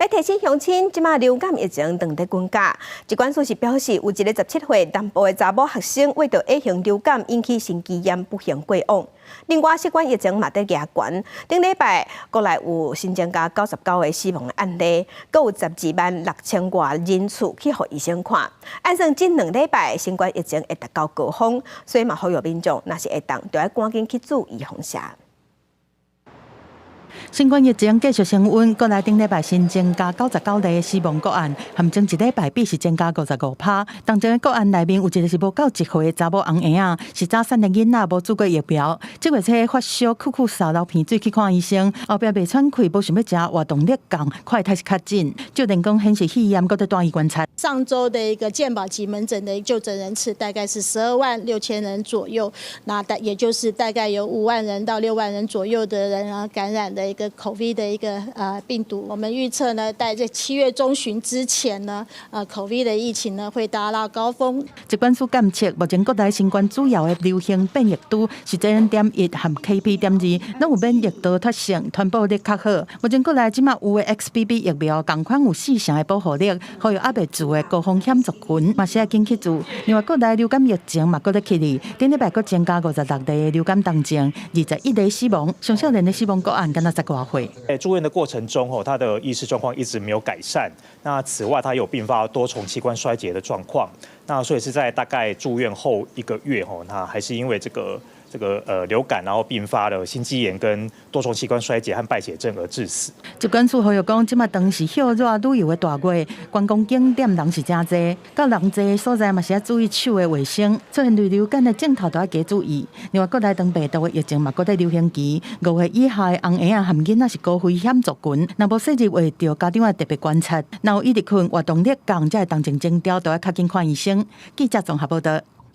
要提醒乡亲，即马流感疫情正在增加。疾管署是表示，有一个17岁南部的查某学生，为着 A 型流感引起心肌炎不幸过往。另外，新冠疫情嘛在加悬，顶礼拜国内有新增加99个死亡的案例，阁有12万6千多人次去互医生看。按算近2礼拜新冠疫情会达到高峰，所以嘛呼吁民众若是会当，就要赶紧去注意防下。新冠疫情继续升温，国内顶礼拜新增加99例死亡个案，含前一礼拜比是增加55%。当中的个案内面有一个是无到1岁的查某红婴仔，是早产的囡仔，无做过疫苗。这月初发烧、咳咳嗽、流鼻水去看医生，后壁袂喘气，无想要食活动力降，快开始较紧。就人工显示肺炎，搁在大医观察。上周的一个健保及门诊的就诊人次大概是12万6千人左右，那也就是大概有5万人到6万人左右的人感染的一个 COVID 的一个病毒。我们预测呢，在7月中旬之前呢，COVID 的疫情呢会达到高峰。疾管署监测，目前国内新冠主要的流行变异株是 JN.1 和 KP.2， 拢有免疫逃脱性，传播力较好。目前国内即马有的 XBB 疫苗，同款有4成的保护力，呼吁还未做的高风险族群，嘛是要紧去做。另外，国内流感疫情嘛搁在起哩，顶礼拜搁增加56例流感重症，21例死亡，上少年的死亡个案敢若10多岁。住院的过程中，他的意识状况一直没有改善。那此外，他有并发多重器官衰竭的状况。那所以是在大概住院后1个月，那还是因为这个流感，然后并发了心肌炎跟多重器官衰竭和败血症而致死。疾管署呼吁讲，即马当是热旅游的大月，观光景点人是真多，到人多的所在嘛是要注意手的卫生，出现流感的症头都要加注意。另外，国内长病毒的疫情嘛，搁在流行期，5岁以下的红婴仔和囡仔是高危险族群，若无细致话，着家长要特别观察。若有一直困、活动力降，才会当前征兆，都要较紧看医生。记者综合报道。